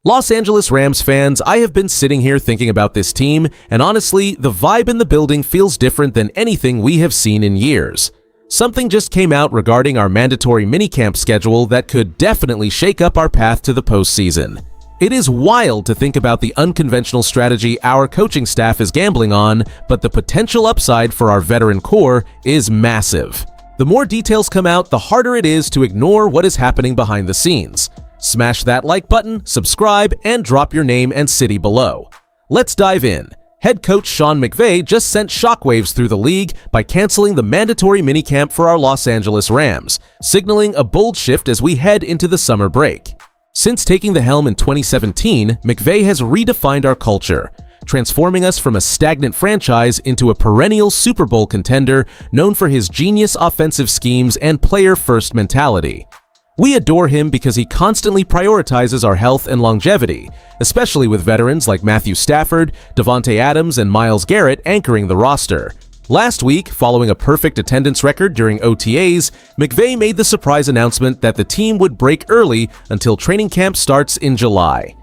Los Angeles Rams fans, I have been sitting here thinking about this team, and honestly, the vibe in the building feels different than anything we have seen in years. Something just came out regarding our mandatory minicamp schedule that could definitely shake up our path to the postseason. It is wild to think about the unconventional strategy our coaching staff is gambling on, but the potential upside for our veteran core is massive. The more details come out, the harder it is to ignore what is happening behind the scenes. Smash that like button, subscribe, and drop your name and city below. Let's dive in. Head coach Sean McVay just sent shockwaves through the league by canceling the mandatory minicamp for our Los Angeles Rams, signaling a bold shift as we head into the summer break. Since taking the helm in 2017, McVay has redefined our culture, transforming us from a stagnant franchise into a perennial Super Bowl contender known for his genius offensive schemes and player-first mentality. We adore him because he constantly prioritizes our health and longevity, especially with veterans like Matthew Stafford, Davante Adams, and Myles Garrett anchoring the roster. Last week, following a perfect attendance record during OTAs, McVay made the surprise announcement that the team would break early until training camp starts in July.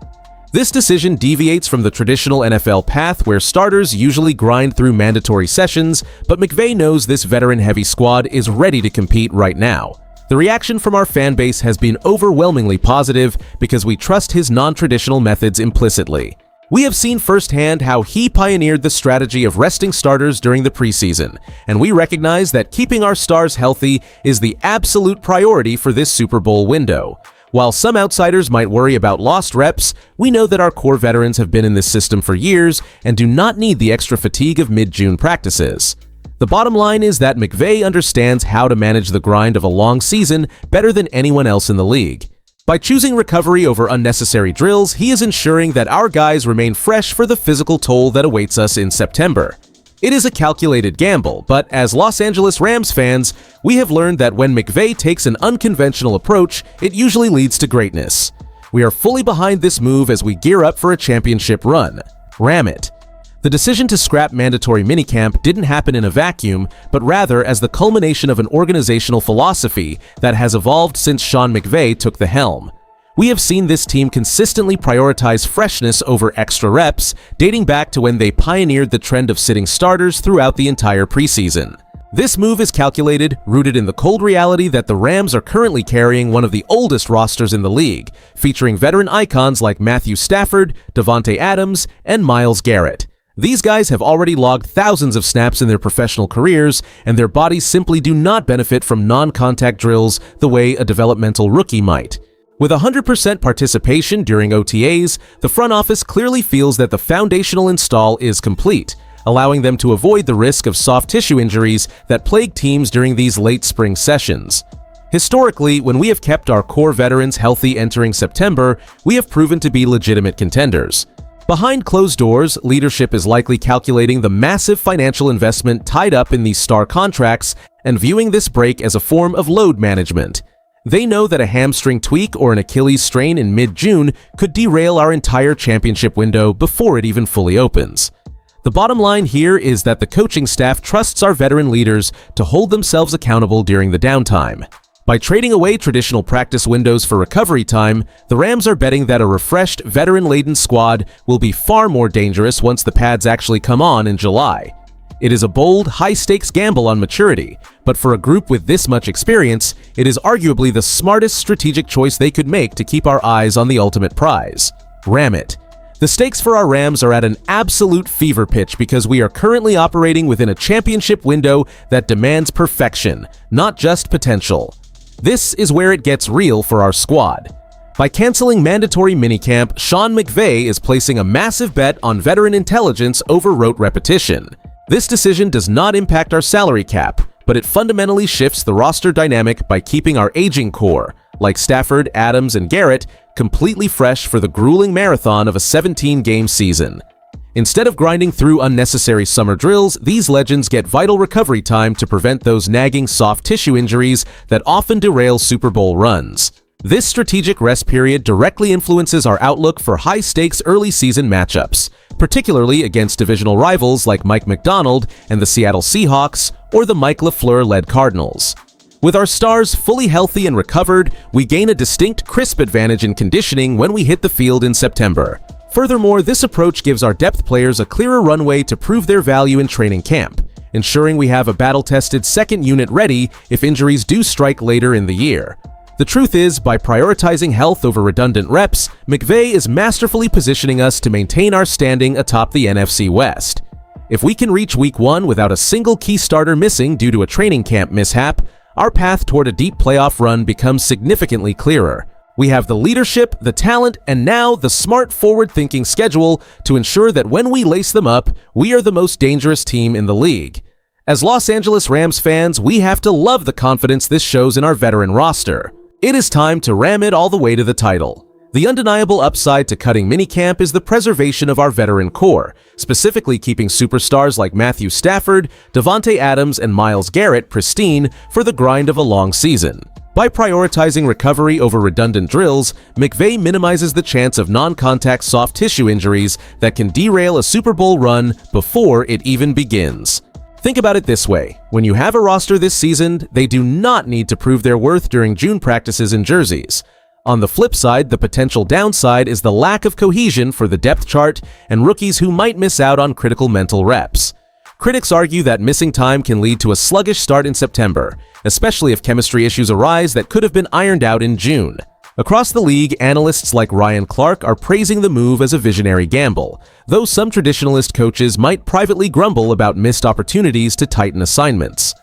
This decision deviates from the traditional NFL path where starters usually grind through mandatory sessions, but McVay knows this veteran-heavy squad is ready to compete right now. The reaction from our fan base has been overwhelmingly positive because we trust his non-traditional methods implicitly. We have seen firsthand how he pioneered the strategy of resting starters during the preseason, and we recognize that keeping our stars healthy is the absolute priority for this Super Bowl window. While some outsiders might worry about lost reps, we know that our core veterans have been in this system for years and do not need the extra fatigue of mid-June practices. The bottom line is that McVay understands how to manage the grind of a long season better than anyone else in the league. By choosing recovery over unnecessary drills, he is ensuring that our guys remain fresh for the physical toll that awaits us in September. It is a calculated gamble, but as Los Angeles Rams fans, we have learned that when McVay takes an unconventional approach, it usually leads to greatness. We are fully behind this move as we gear up for a championship run. Ram it! The decision to scrap mandatory minicamp didn't happen in a vacuum, but rather as the culmination of an organizational philosophy that has evolved since Sean McVay took the helm. We have seen this team consistently prioritize freshness over extra reps, dating back to when they pioneered the trend of sitting starters throughout the entire preseason. This move is calculated, rooted in the cold reality that the Rams are currently carrying one of the oldest rosters in the league, featuring veteran icons like Matthew Stafford, Davante Adams, and Myles Garrett. These guys have already logged thousands of snaps in their professional careers, and their bodies simply do not benefit from non-contact drills the way a developmental rookie might. With 100% participation during OTAs, the front office clearly feels that the foundational install is complete, allowing them to avoid the risk of soft tissue injuries that plague teams during these late spring sessions. Historically, when we have kept our core veterans healthy entering September, we have proven to be legitimate contenders. Behind closed doors, leadership is likely calculating the massive financial investment tied up in these star contracts and viewing this break as a form of load management. They know that a hamstring tweak or an Achilles strain in mid-June could derail our entire championship window before it even fully opens. The bottom line here is that the coaching staff trusts our veteran leaders to hold themselves accountable during the downtime. By trading away traditional practice windows for recovery time, the Rams are betting that a refreshed, veteran-laden squad will be far more dangerous once the pads actually come on in July. It is a bold, high-stakes gamble on maturity, but for a group with this much experience, it is arguably the smartest strategic choice they could make to keep our eyes on the ultimate prize. Ram it! The stakes for our Rams are at an absolute fever pitch because we are currently operating within a championship window that demands perfection, not just potential. This is where it gets real for our squad. By canceling mandatory minicamp, Sean McVay is placing a massive bet on veteran intelligence over rote repetition. This decision does not impact our salary cap, but it fundamentally shifts the roster dynamic by keeping our aging core, like Stafford, Adams, and Garrett, completely fresh for the grueling marathon of a 17-game season. Instead of grinding through unnecessary summer drills, these legends get vital recovery time to prevent those nagging soft tissue injuries that often derail Super Bowl runs. This strategic rest period directly influences our outlook for high-stakes early-season matchups, particularly against divisional rivals like Mike Macdonald and the Seattle Seahawks or the Mike LaFleur-led Cardinals. With our stars fully healthy and recovered, we gain a distinct crisp advantage in conditioning when we hit the field in September. Furthermore, this approach gives our depth players a clearer runway to prove their value in training camp, ensuring we have a battle-tested second unit ready if injuries do strike later in the year. The truth is, by prioritizing health over redundant reps, Mcvay is masterfully positioning us to maintain our standing atop the NFC West. If we can reach Week 1 without a single key starter missing due to a training camp mishap, our path toward a deep playoff run becomes significantly clearer. We have the leadership, the talent, and now the smart forward-thinking schedule to ensure that when we lace them up, we are the most dangerous team in the league. As Los Angeles Rams fans, we have to love the confidence this shows in our veteran roster. It is time to ram it all the way to the title. The undeniable upside to cutting minicamp is the preservation of our veteran core, specifically keeping superstars like Matthew Stafford, Davante Adams, and Myles Garrett pristine for the grind of a long season. By prioritizing recovery over redundant drills, Mcvay minimizes the chance of non-contact soft tissue injuries that can derail a Super Bowl run before it even begins. Think about it this way. When you have a roster this season, they do not need to prove their worth during June practices in jerseys. On the flip side, the potential downside is the lack of cohesion for the depth chart and rookies who might miss out on critical mental reps. Critics argue that missing time can lead to a sluggish start in September, especially if chemistry issues arise that could have been ironed out in June. Across the league, analysts like Ryan Clark are praising the move as a visionary gamble, though some traditionalist coaches might privately grumble about missed opportunities to tighten assignments.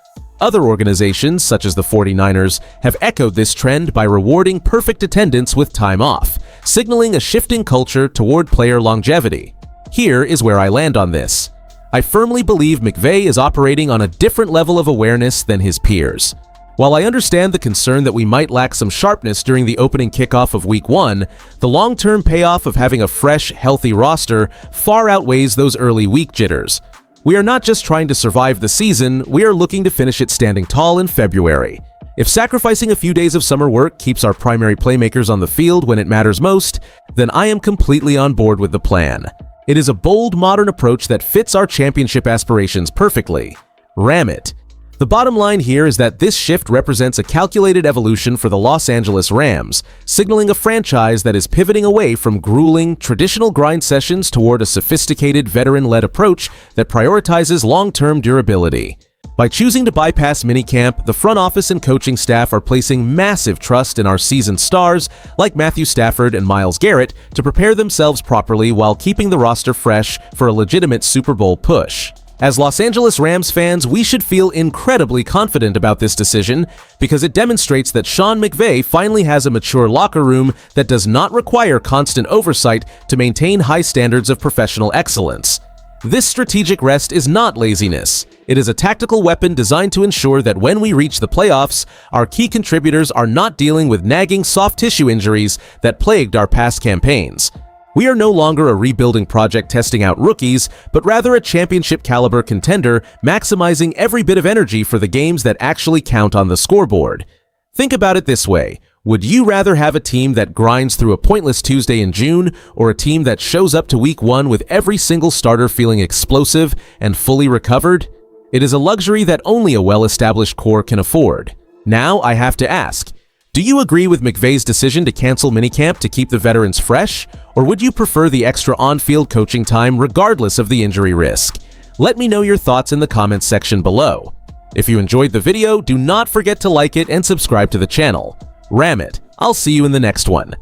Other organizations, such as the 49ers, have echoed this trend by rewarding perfect attendance with time off, signaling a shifting culture toward player longevity. Here is where I land on this. I firmly believe Mcvay is operating on a different level of awareness than his peers. While I understand the concern that we might lack some sharpness during the opening kickoff of Week 1, the long-term payoff of having a fresh, healthy roster far outweighs those early week jitters. We are not just trying to survive the season, we are looking to finish it standing tall in February. If sacrificing a few days of summer work keeps our primary playmakers on the field when it matters most, then I am completely on board with the plan. It is a bold, modern approach that fits our championship aspirations perfectly. Ram it. The bottom line here is that this shift represents a calculated evolution for the Los Angeles Rams, signaling a franchise that is pivoting away from grueling, traditional grind sessions toward a sophisticated, veteran-led approach that prioritizes long-term durability. By choosing to bypass minicamp, the front office and coaching staff are placing massive trust in our seasoned stars like Matthew Stafford and Myles Garrett to prepare themselves properly while keeping the roster fresh for a legitimate Super Bowl push. As Los Angeles Rams fans, we should feel incredibly confident about this decision because it demonstrates that Sean McVay finally has a mature locker room that does not require constant oversight to maintain high standards of professional excellence. This strategic rest is not laziness. It is a tactical weapon designed to ensure that when we reach the playoffs, our key contributors are not dealing with nagging soft tissue injuries that plagued our past campaigns. We are no longer a rebuilding project testing out rookies, but rather a championship-caliber contender maximizing every bit of energy for the games that actually count on the scoreboard. Think about it this way. Would you rather have a team that grinds through a pointless Tuesday in June, or a team that shows up to Week 1 with every single starter feeling explosive and fully recovered? It is a luxury that only a well-established core can afford. Now I have to ask, do you agree with McVay's decision to cancel minicamp to keep the veterans fresh, or would you prefer the extra on-field coaching time regardless of the injury risk? Let me know your thoughts in the comments section below. If you enjoyed the video, do not forget to like it and subscribe to the channel. Ram it. I'll see you in the next one.